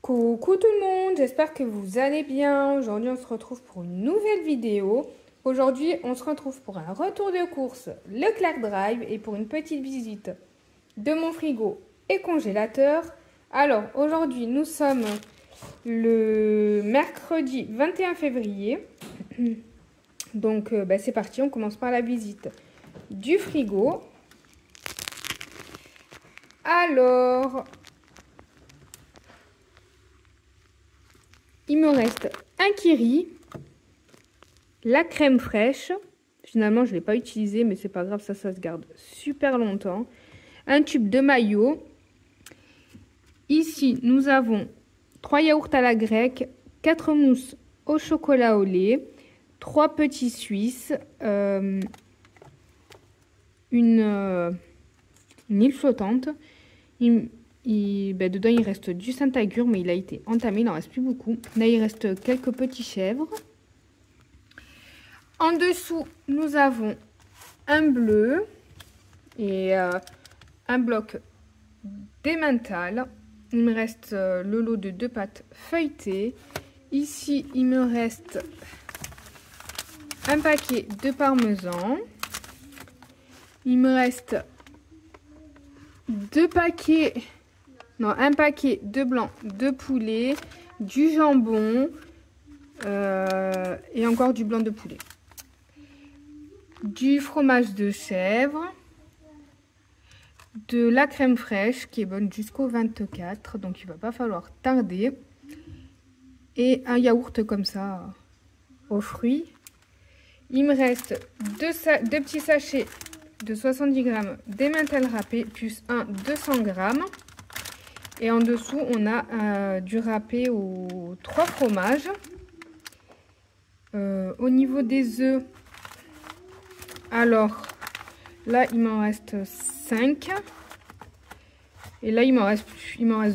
Coucou tout le monde, j'espère que vous allez bien. Aujourd'hui on se retrouve pour une nouvelle vidéo. Aujourd'hui on se retrouve pour un retour de course Leclerc Drive et pour une petite visite de mon frigo et congélateur. Alors aujourd'hui nous sommes le mercredi 21 février. Donc c'est parti, on commence par la visite du frigo. Alors... il me reste un Kiri, la crème fraîche. Finalement, je ne l'ai pas utilisé, mais c'est pas grave, ça se garde super longtemps. Un tube de mayo. Ici, nous avons 3 yaourts à la grecque, 4 mousses au chocolat au lait, 3 petits suisses, une île flottante. Dedans il reste du Saint-Agur, mais il a été entamé, il n'en reste plus beaucoup. Là il reste quelques petits chèvres. En dessous nous avons un bleu et un bloc d'emmental. Il me reste le lot de 2 pâtes feuilletées. Ici il me reste un paquet de parmesan. Il me reste un paquet de blanc de poulet, du jambon et encore du blanc de poulet. Du fromage de chèvre, de la crème fraîche qui est bonne jusqu'au 24, donc il va pas falloir tarder. Et un yaourt comme ça aux fruits. Il me reste deux petits sachets de 70 g d'emmental râpé plus un 200 g. Et en dessous, on a du râpé aux 3 fromages. Au niveau des œufs, alors là, il m'en reste 5. Et là, il m'en reste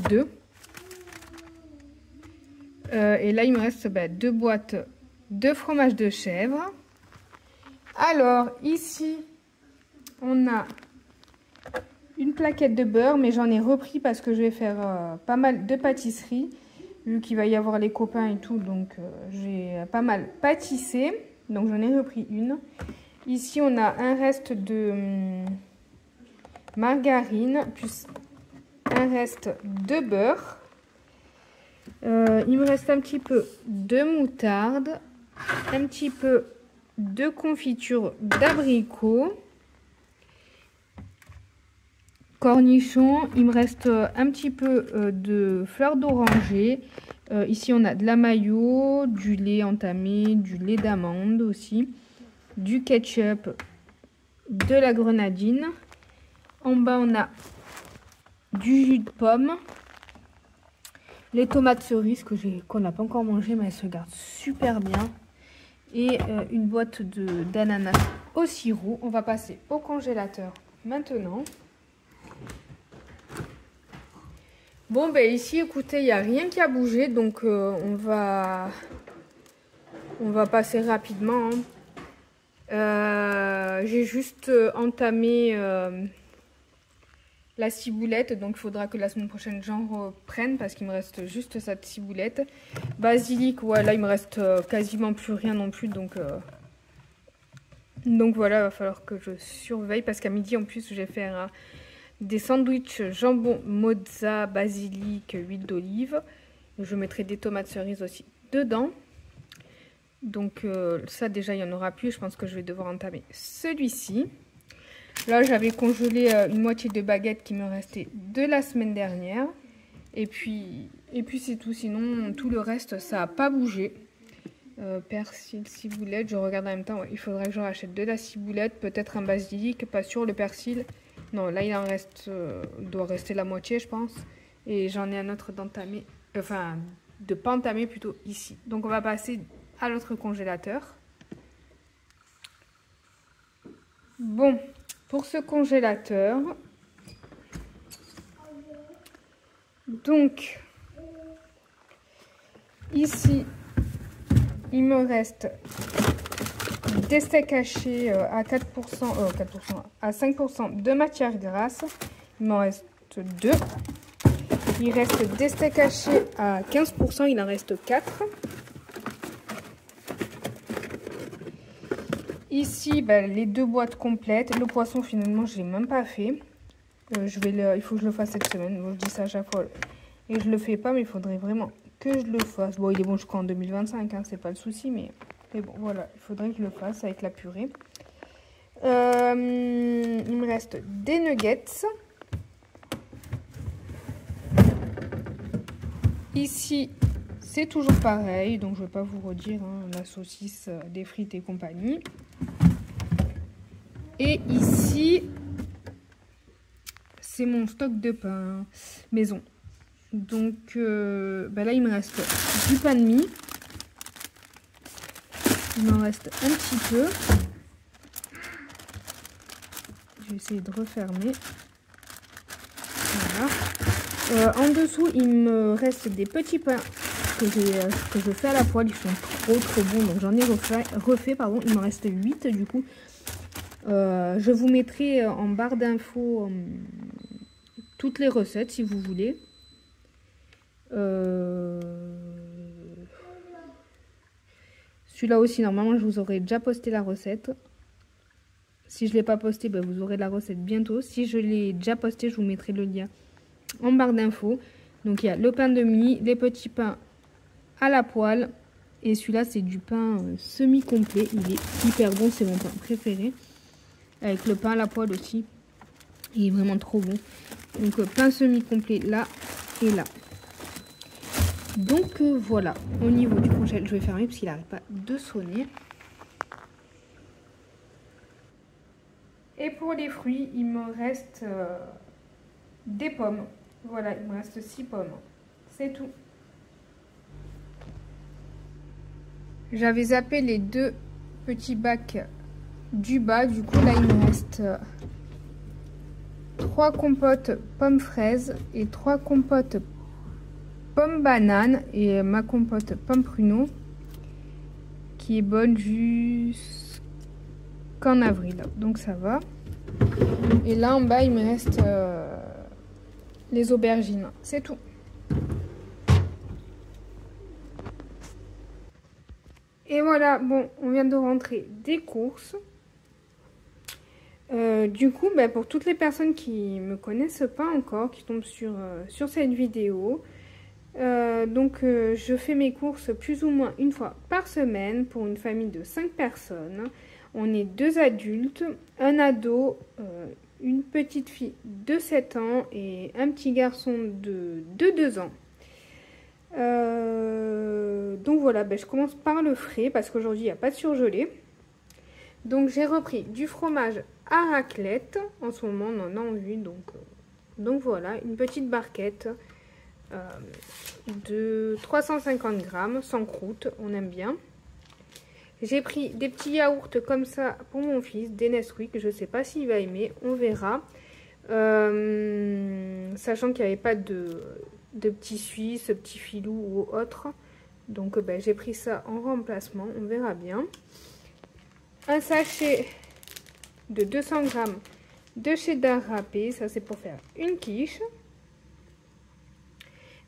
2. Et là, il me reste 2 boîtes de fromage de chèvre. Alors, ici, on a une plaquette de beurre, mais j'en ai repris parce que je vais faire pas mal de pâtisserie, vu qu'il va y avoir les copains et tout, donc j'ai pas mal pâtissé, donc j'en ai repris une. Ici on a un reste de margarine, plus un reste de beurre. Il me reste un petit peu de moutarde, un petit peu de confiture d'abricot, cornichons. Il me reste un petit peu de fleurs d'oranger. Ici on a de la mayo, du lait entamé, du lait d'amande aussi, du ketchup, de la grenadine. En bas on a du jus de pomme, les tomates cerises qu'on n'a pas encore mangé, mais elles se gardent super bien, et une boîte d'ananas au sirop. On va passer au congélateur maintenant. Bon, ici, écoutez, il n'y a rien qui a bougé, donc on va passer rapidement. J'ai juste entamé la ciboulette, donc il faudra que la semaine prochaine j'en reprenne parce qu'il me reste juste cette ciboulette. Basilic, voilà, il me reste quasiment plus rien non plus, donc voilà, il va falloir que je surveille parce qu'à midi en plus je vais faire des sandwichs jambon, mozza, basilic, huile d'olive. Je mettrai des tomates cerises aussi dedans. Donc ça déjà il n'y en aura plus. Je pense que je vais devoir entamer celui-ci. Là j'avais congelé une moitié de baguette qui me restait de la semaine dernière. Et puis c'est tout. Sinon tout le reste ça n'a pas bougé. Persil, ciboulette, je regarde en même temps. Il faudrait que je rachète de la ciboulette, peut-être un basilic, pas sûr. Le persil, non, là il en reste, doit rester la moitié je pense. Et j'en ai un autre d'entamé, enfin de pas entamé plutôt ici. Donc on va passer à l'autre congélateur. Bon, pour ce congélateur, donc ici il me reste des steaks hachés à 4%, à 5% de matière grasse. Il m'en reste 2. Il reste des steaks hachés à 15%, il en reste 4. Ici, les 2 boîtes complètes. Le poisson, finalement, je ne l'ai même pas fait. Il faut que je le fasse cette semaine. Bon, je dis ça à chaque fois. Et je le fais pas, mais il faudrait vraiment que je le fasse. Bon, il est bon jusqu'en 2025, hein, c'est pas le souci. Mais bon, voilà, il faudrait que je le fasse avec la purée. Il me reste des nuggets. Ici, c'est toujours pareil. Donc, je ne vais pas vous redire hein, la saucisse, des frites et compagnie. Et ici, c'est mon stock de pain maison. Donc là, il me reste du pain de mie. Il m'en reste un petit peu. Je vais essayer de refermer. Voilà. En dessous, il me reste des petits pains que je fais à la poêle. Ils sont trop bons. Donc j'en ai refait. Pardon. Il me reste 8 du coup. Je vous mettrai en barre d'infos toutes les recettes si vous voulez. Celui-là aussi, normalement, je vous aurais déjà posté la recette. Si je ne l'ai pas posté, vous aurez la recette bientôt. Si je l'ai déjà posté, je vous mettrai le lien en barre d'infos. Donc, il y a le pain de mie, les petits pains à la poêle. Et celui-là, c'est du pain semi-complet. Il est hyper bon, c'est mon pain préféré. Avec le pain à la poêle aussi. Il est vraiment trop bon. Donc, pain semi-complet là et là. Donc voilà, au niveau du congèle, je vais fermer parce qu'il n'arrête pas de sonner. Et pour les fruits, il me reste des pommes. Voilà, il me reste 6 pommes. C'est tout. J'avais zappé les 2 petits bacs du bas. Du coup, là, il me reste 3 compotes pommes fraises et 3 compotes pomme banane et ma compote pomme pruneau qui est bonne jusqu'en avril, donc ça va. Et là en bas il me reste les aubergines, c'est tout. Et voilà, bon, on vient de rentrer des courses. Du coup, pour toutes les personnes qui me connaissent pas encore, qui tombent sur cette vidéo, je fais mes courses plus ou moins une fois par semaine pour une famille de 5 personnes. On est 2 adultes, un ado, une petite fille de 7 ans et un petit garçon de 2 ans. Donc voilà, je commence par le frais parce qu'aujourd'hui il n'y a pas de surgelé. Donc j'ai repris du fromage à raclette. En ce moment on en a en vue, donc voilà, une petite barquette de 350 grammes, sans croûte, on aime bien. J'ai pris des petits yaourts comme ça pour mon fils, des Nesquik, je ne sais pas s'il va aimer, on verra. Sachant qu'il n'y avait pas de petits suisses, petits filous ou autre. Donc j'ai pris ça en remplacement, on verra bien. Un sachet de 200 grammes de cheddar râpé, ça c'est pour faire une quiche.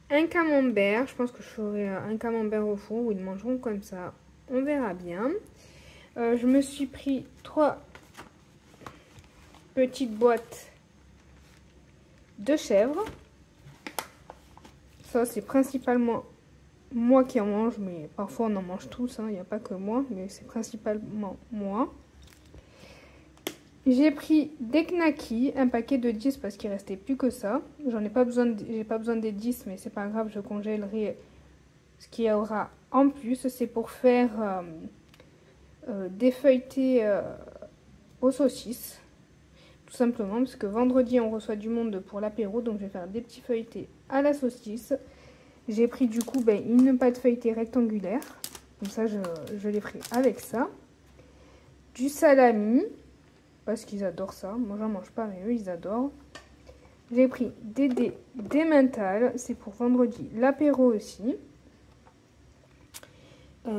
Un camembert, je pense que je ferai un camembert au four où ils mangeront comme ça, on verra bien. Je me suis pris 3 petites boîtes de chèvre. Ça c'est principalement moi qui en mange, mais parfois on en mange tous, il n'y a pas que moi, mais c'est principalement moi. J'ai pris des knackis, un paquet de 10 parce qu'il restait plus que ça. J'en ai pas besoin, j'ai pas besoin des 10, mais c'est pas grave, je congèlerai ce qu'il y aura en plus. C'est pour faire des feuilletés aux saucisses, tout simplement, parce que vendredi on reçoit du monde pour l'apéro, donc je vais faire des petits feuilletés à la saucisse. J'ai pris du coup une pâte feuilletée rectangulaire, comme ça je les ferai avec ça. Du salami. Parce qu'ils adorent ça. Moi, j'en mange pas, mais eux, ils adorent. J'ai pris des dés d'emmental. C'est pour vendredi. L'apéro aussi. 4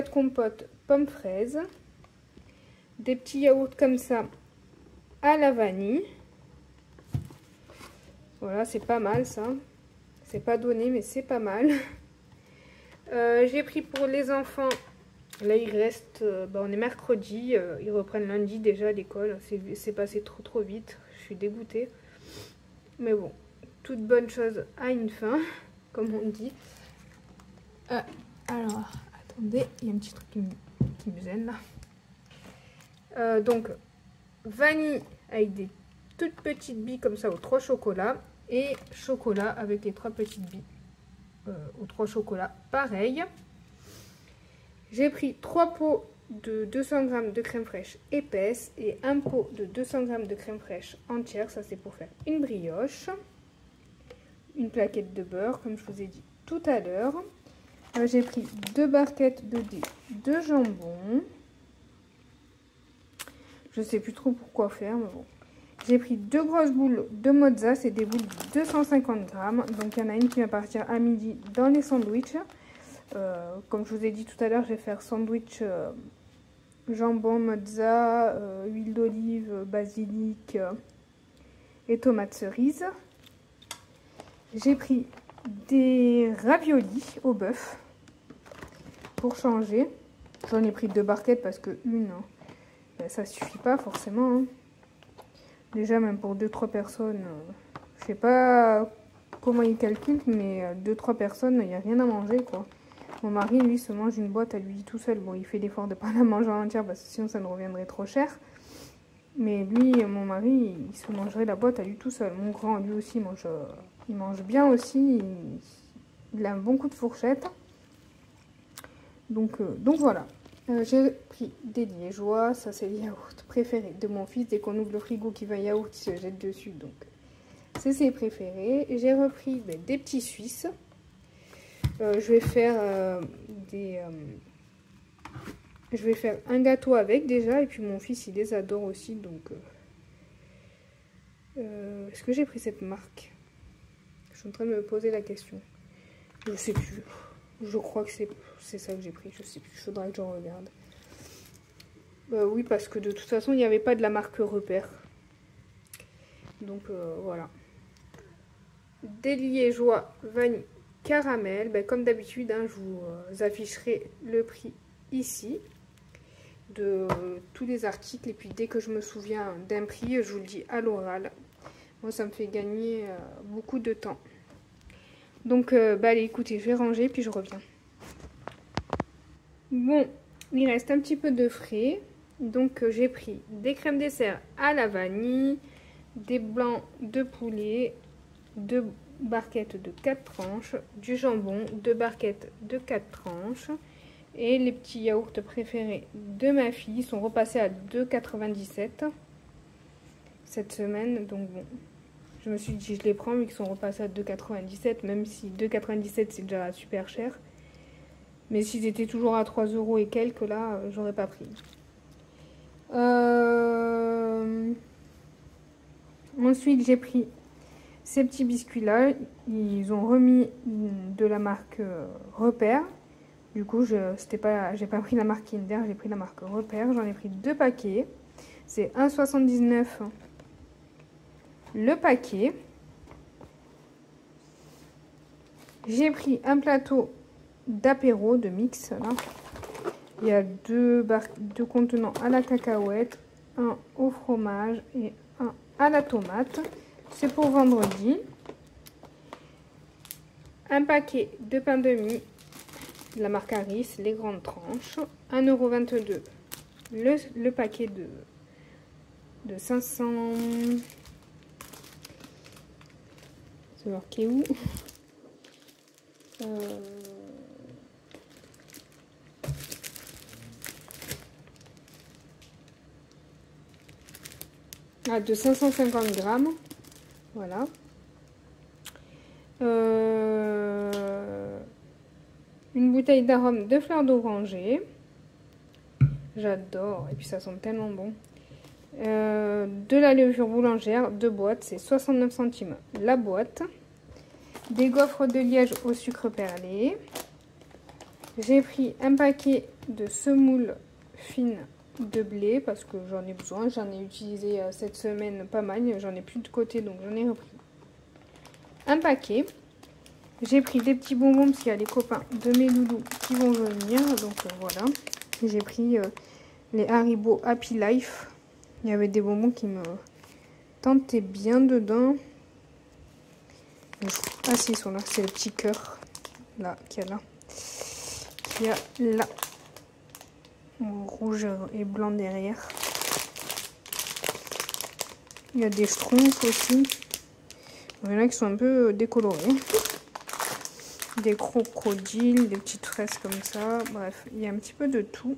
compotes pommes fraises. Des petits yaourts comme ça à la vanille. Voilà, c'est pas mal ça. C'est pas donné, mais c'est pas mal. J'ai pris pour les enfants. Là, il reste... on est mercredi. Ils reprennent lundi déjà à l'école. C'est passé trop vite. Je suis dégoûtée. Mais bon, toute bonne chose a une fin, comme on dit. Alors, attendez, il y a un petit truc qui me gêne là. Donc, vanille avec des toutes petites billes comme ça aux 3 chocolats. Et chocolat avec les 3 petites billes aux 3 chocolats. Pareil. J'ai pris 3 pots de 200 g de crème fraîche épaisse et un pot de 200 g de crème fraîche entière. Ça, c'est pour faire une brioche. Une plaquette de beurre, comme je vous ai dit tout à l'heure. J'ai pris 2 barquettes de dés de jambon. Je sais plus trop pourquoi faire, mais bon. J'ai pris 2 grosses boules de mozza, c'est des boules de 250 g. Donc il y en a une qui va partir à midi dans les sandwichs. Comme je vous ai dit tout à l'heure, je vais faire sandwich jambon, mozza, huile d'olive, basilic et tomates cerises. J'ai pris des raviolis au bœuf pour changer. J'en ai pris 2 barquettes parce que une, ça suffit pas forcément. Hein. Déjà, même pour 2-3 personnes, je sais pas comment ils calculent, mais 2-3 personnes, il n'y a rien à manger, quoi. Mon mari, lui, se mange une boîte à lui tout seul. Bon, il fait l'effort de ne pas la manger en entière parce que sinon ça nous reviendrait trop cher. Mais lui, mon mari, il se mangerait la boîte à lui tout seul. Mon grand, lui aussi, il mange bien aussi. Il a un bon coup de fourchette. Donc voilà. J'ai pris des liégeois. Ça, c'est le yaourt préféré de mon fils. Dès qu'on ouvre le frigo qui va yaourt, il se jette dessus. Donc, c'est ses préférés. J'ai repris des petits Suisses. Je vais faire je vais faire un gâteau avec déjà. Et puis mon fils, il les adore aussi. Donc, est-ce que j'ai pris cette marque? Je suis en train de me poser la question. Je sais plus. Je crois que c'est ça que j'ai pris. Je sais plus. Il faudra que j'en regarde. Oui, parce que de toute façon, il n'y avait pas de la marque Repère. Donc, voilà. Des liégeois vanille caramel. Comme d'habitude, hein, je vous afficherai le prix ici de tous les articles. Et puis, dès que je me souviens d'un prix, je vous le dis à l'oral. Moi, ça me fait gagner beaucoup de temps. Donc, allez, écoutez, je vais ranger, puis je reviens. Bon, il reste un petit peu de frais. Donc, j'ai pris des crèmes dessert à la vanille, des blancs de poulet, 2 barquettes de 4 tranches, du jambon, 2 barquettes de 4 tranches. Et les petits yaourts préférés de ma fille sont repassés à 2,97 cette semaine. Donc, bon. Je me suis dit, je les prends, vu qu'ils sont repassés à 2,97, même si 2,97 c'est déjà super cher. Mais s'ils étaient toujours à 3 € et quelques, là, j'aurais pas pris. Ensuite, j'ai pris ces petits biscuits-là. Ils ont remis de la marque Repère. Du coup, j'ai pas pris la marque Kinder, j'ai pris la marque Repère. J'en ai pris 2 paquets. C'est 1,79 € le paquet. J'ai pris un plateau d'apéro de mix là. Il y a 2 contenants à la cacahuète, un au fromage et un à la tomate. C'est pour vendredi. Un paquet de pain de mie de la marque Harris, les grandes tranches. 1,22 € le paquet de 500. C'est marqué où? De 550 grammes. Voilà. Une bouteille d'arôme de fleurs d'oranger. J'adore. Et puis ça sent tellement bon. De la levure boulangère, 2 boîtes, c'est 69 centimes la boîte. Des gaufres de liège au sucre perlé. J'ai pris un paquet de semoules fines de blé parce que j'en ai besoin. J'en ai utilisé cette semaine pas mal. J'en ai plus de côté, donc j'en ai repris. un paquet. J'ai pris des petits bonbons parce qu'il y a les copains de mes loulous qui vont venir. Donc voilà. J'ai pris les Haribo Happy Life. Il y avait des bonbons qui me tentaient bien dedans. Ah si, ils sont là. C'est le petit cœur là qu'il y a là. Il y a là. Rouge et blanc derrière. Il y a des schtroumpfs aussi. Il y en a qui sont un peu décolorés. Des crocodiles, des petites fraises comme ça. Bref, il y a un petit peu de tout.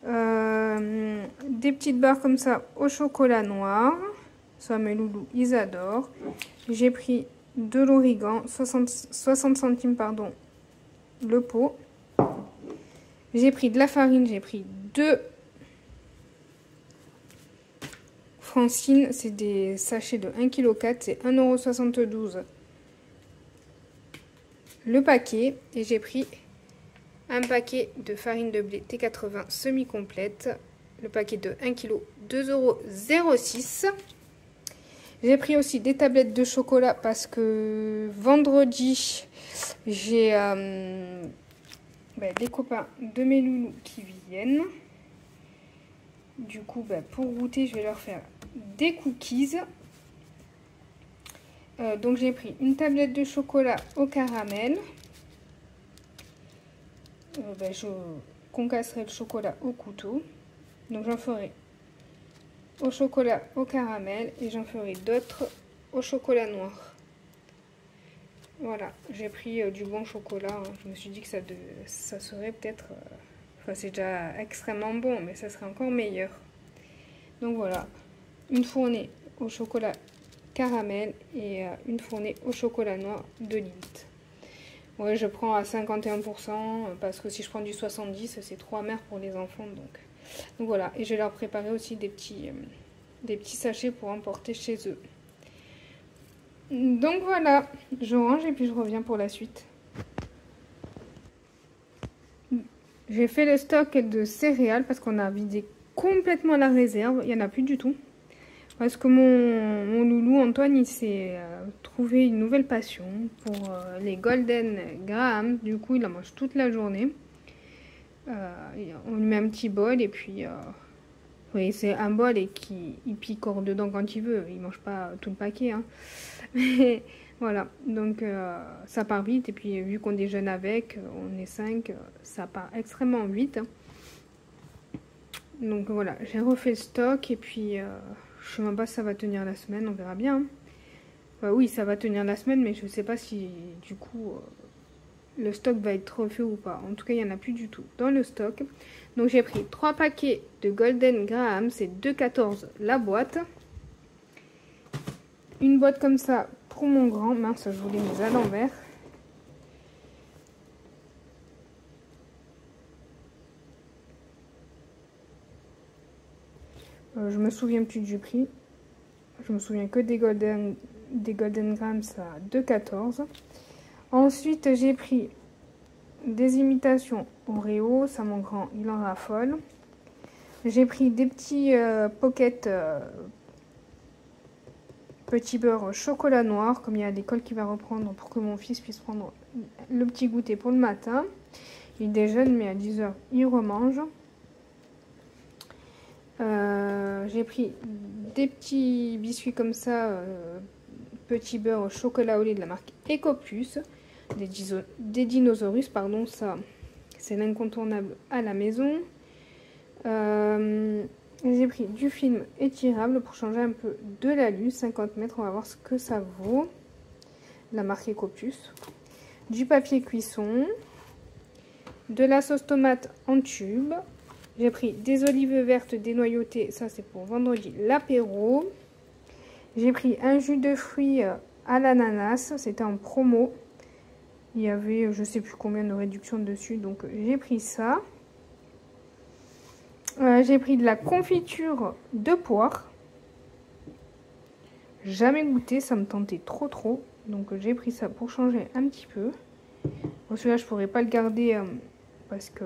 Des petites barres comme ça au chocolat noir. Ça, mes loulous, ils adorent. J'ai pris de l'origan, 60 centimes, pardon, le pot. J'ai pris de la farine, j'ai pris 2 Francine, c'est des sachets de 1,4 kg, c'est 1,72 € le paquet. Et j'ai pris un paquet de farine de blé T80 semi-complète, le paquet de 1 kg, 2,06 €. J'ai pris aussi des tablettes de chocolat parce que vendredi, j'ai des copains de mes loulous qui viennent. Du coup, pour goûter, je vais leur faire des cookies. Donc j'ai pris une tablette de chocolat au caramel. Je concasserai le chocolat au couteau. Donc j'en ferai au chocolat au caramel et j'en ferai d'autres au chocolat noir. Voilà, j'ai pris du bon chocolat. Hein. Je me suis dit que ça serait peut-être... Enfin, c'est déjà extrêmement bon, mais ça serait encore meilleur. Donc voilà, une fournée au chocolat caramel et une fournée au chocolat noir de Lindt. Ouais, je prends à 51% parce que si je prends du 70, c'est trop amer pour les enfants. Donc voilà, et je vais leur préparer aussi des petits sachets pour emporter chez eux. Donc voilà, je range et puis je reviens pour la suite. J'ai fait le stock de céréales parce qu'on a vidé complètement la réserve. Il n'y en a plus du tout. Parce que mon loulou Antoine, il s'est trouvé une nouvelle passion pour les Golden Graham. Du coup, il en mange toute la journée. On lui met un petit bol et puis... oui, c'est un bol et il picore dedans quand il veut. Il mange pas tout le paquet. Hein. Mais voilà, donc ça part vite. Et puis vu qu'on déjeune avec, on est 5, ça part extrêmement vite. Donc voilà, j'ai refait le stock et puis je sais même pas si ça va tenir la semaine, on verra bien. Oui, ça va tenir la semaine, mais je sais pas si du coup le stock va être refait ou pas. En tout cas, il n'y en a plus du tout dans le stock. Donc j'ai pris 3 paquets de Golden Graham, c'est 2,14 € la boîte. Une boîte comme ça pour mon grand. Mince, je voulais mes à l'envers. Je me souviens plus du prix. Je me souviens que des Golden Graham, ça à 2,14 €. Ensuite, j'ai pris des imitations Oreo. Ça, mon grand, il en raffole. J'ai pris des petits pockets petit beurre chocolat noir, comme il y a l'école qui va reprendre pour que mon fils puisse prendre le petit goûter pour le matin. Il déjeune, mais à 10 h, il remange. J'ai pris des petits biscuits comme ça, petit beurre au chocolat au lait de la marque Ecoplus, des dinosaures, pardon, ça c'est l'incontournable à la maison. J'ai pris du film étirable pour changer un peu de l'alu, 50 mètres, on va voir ce que ça vaut, la marque Ecoplus. Du papier cuisson, de la sauce tomate en tube. J'ai pris des olives vertes dénoyautées, ça c'est pour vendredi l'apéro. J'ai pris un jus de fruits à l'ananas, c'était en promo. Il y avait je sais plus combien de réduction dessus, donc j'ai pris ça. J'ai pris de la confiture de poire. Jamais goûté, ça me tentait trop. Donc j'ai pris ça pour changer un petit peu. Bon, celui-là je pourrais pas le garder parce que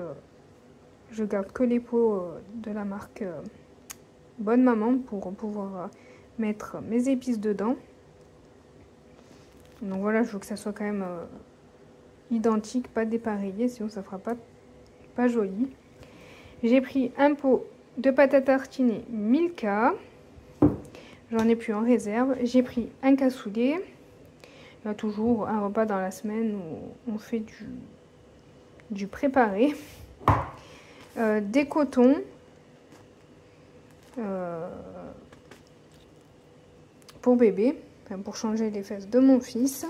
je garde que les pots de la marque Bonne Maman pour pouvoir mettre mes épices dedans. Donc voilà, je veux que ça soit quand même identique, pas dépareillé, sinon ça fera pas joli. J'ai pris un pot de pâte à tartiner Milka. J'en ai plus en réserve. J'ai pris un cassoulet. Il y a toujours un repas dans la semaine où on fait du préparé. Des cotons. Pour bébé. Enfin, pour changer les fesses de mon fils.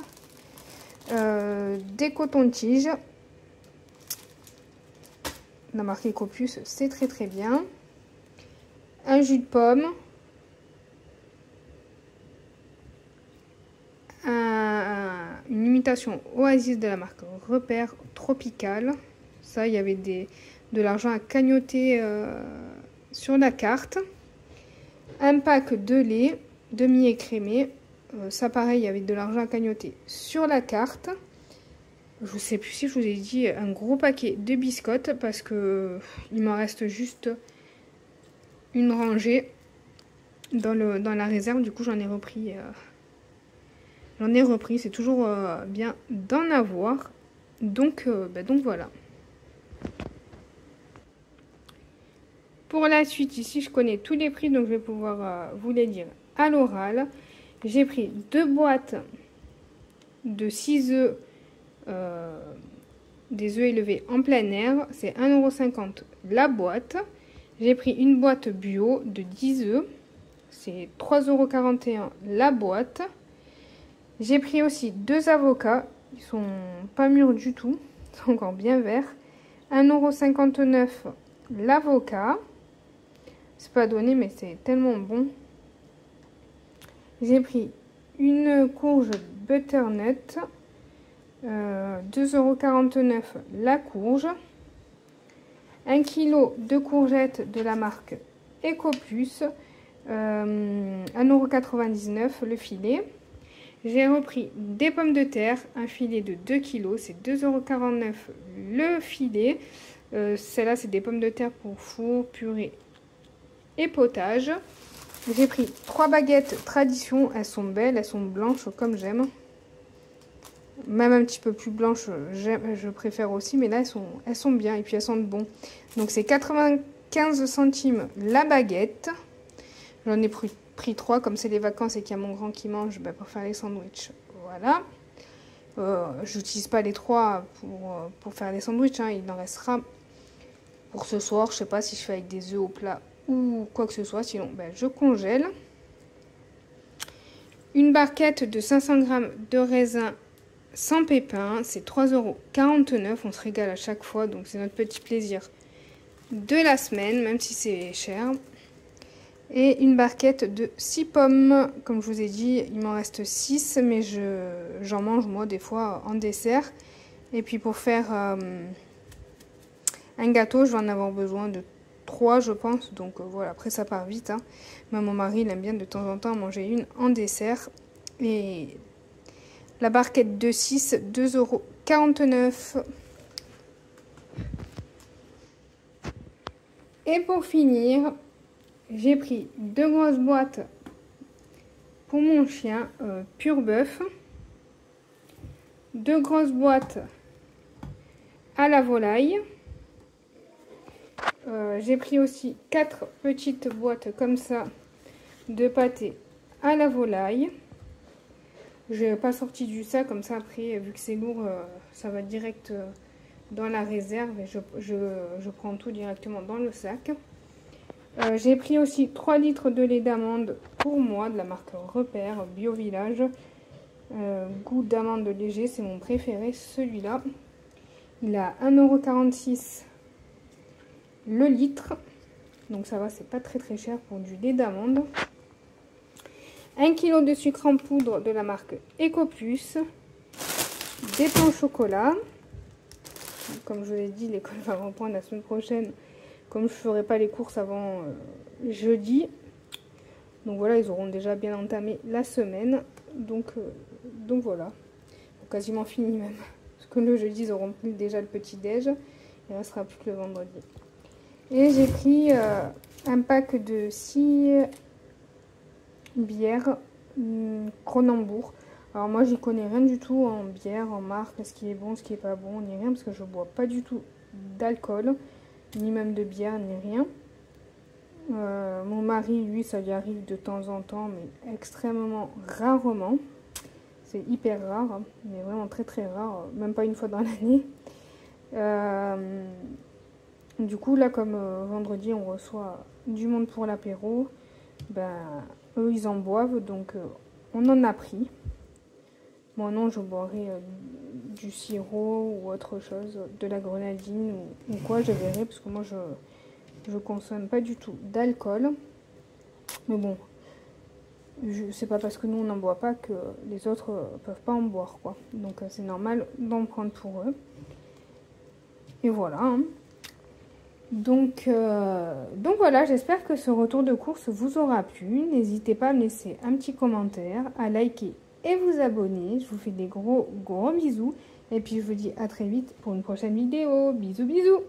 Des cotons-tiges. On a marqué Copus, c'est très très bien. Un jus de pomme. Une imitation Oasis de la marque Repère Tropical. Ça, il y avait de l'argent à cagnoter sur la carte. Un pack de lait demi-écrémé. Ça, pareil, il y avait de l'argent à cagnoter sur la carte. Je ne sais plus si je vous ai dit un gros paquet de biscottes parce que il m'en reste juste une rangée dans la réserve. Du coup, j'en ai repris. C'est toujours bien d'en avoir. Donc voilà. Pour la suite, ici, je connais tous les prix, donc je vais pouvoir vous les dire à l'oral. J'ai pris 2 boîtes de 6 œufs, des œufs élevés en plein air. C'est 1,50 € la boîte. J'ai pris une boîte bio de 10 œufs. C'est 3,41 € la boîte. J'ai pris aussi 2 avocats. Ils sont pas mûrs du tout. Ils sont encore bien verts. 1,59 € l'avocat. C'est pas donné, mais c'est tellement bon. J'ai pris une courge butternut. 2,49 € la courge. 1 kg de courgettes de la marque Ecopus. 1,99 € le filet. J'ai repris des pommes de terre, un filet de 2 kg, c'est 2,49 € le filet. Celle-là, c'est des pommes de terre pour four, purée et potage. J'ai pris 3 baguettes tradition, elles sont belles, elles sont blanches comme j'aime. Même un petit peu plus blanches, je préfère aussi, mais là, elles sont bien et puis elles sentent bon. Donc, c'est 95 centimes la baguette. J'en ai pris 3, comme c'est les vacances et qu'il y a mon grand qui mange, pour faire les sandwichs. Voilà. J'utilise pas les 3 pour faire les sandwichs, hein. Il en restera pour ce soir. Je sais pas si je fais avec des œufs au plat ou quoi que ce soit. Sinon, je congèle. Une barquette de 500 g de raisin sans pépins. C'est 3,49 €. On se régale à chaque fois. Donc, c'est notre petit plaisir de la semaine, même si c'est cher. Et une barquette de 6 pommes. Comme je vous ai dit, il m'en reste 6, mais j'en mange moi des fois en dessert. Et puis pour faire un gâteau, je vais en avoir besoin de 3, je pense. Donc voilà, après ça part vite, hein. Mais mon mari, il aime bien de temps en temps manger une en dessert. Et la barquette de 6, 2,49 €. Et pour finir, j'ai pris 2 grosses boîtes pour mon chien, Pur Bœuf. 2 grosses boîtes à la volaille. J'ai pris aussi 4 petites boîtes comme ça de pâté à la volaille. Je n'ai pas sorti du sac, comme ça après, vu que c'est lourd, ça va direct dans la réserve et je prends tout directement dans le sac. J'ai pris aussi 3 litres de lait d'amande pour moi, de la marque Repère, Bio Village. Goût d'amande léger, c'est mon préféré, celui-là. Il a 1,46 € le litre. Donc ça va, c'est pas très très cher pour du lait d'amande. 1 kg de sucre en poudre de la marque Ecopus. Des pains au chocolat. Comme je vous l'ai dit, l'école va reprendre la semaine prochaine. Comme je ne ferai pas les courses avant jeudi. Donc voilà, ils auront déjà bien entamé la semaine. Donc voilà. Quasiment fini même. Parce que le jeudi, ils auront pris déjà le petit-déj. Il ne restera plus que le vendredi. Et j'ai pris un pack de 6 bières Cronenbourg. Alors moi j'y connais rien du tout en bière, en marque, ce qui est bon, ce qui est pas bon, ni rien, parce que je bois pas du tout d'alcool, ni même de bière, ni rien. Mon mari, lui, ça lui arrive de temps en temps, mais extrêmement rarement. C'est hyper rare, hein, mais vraiment très très rare, même pas une fois dans l'année. Du coup, là, comme vendredi, on reçoit du monde pour l'apéro, ben, eux, ils en boivent, donc on en a pris. Moi, non, je boirai du sirop ou autre chose, de la grenadine ou quoi, je verrai, parce que moi, je consomme pas du tout d'alcool. Mais bon, c'est pas parce que nous, on n'en boit pas que les autres peuvent pas en boire, quoi. Donc, c'est normal d'en prendre pour eux. Et voilà, hein. Donc voilà, j'espère que ce retour de course vous aura plu. N'hésitez pas à me laisser un petit commentaire, à liker et vous abonner. Je vous fais des gros bisous. Et puis je vous dis à très vite pour une prochaine vidéo. Bisous bisous.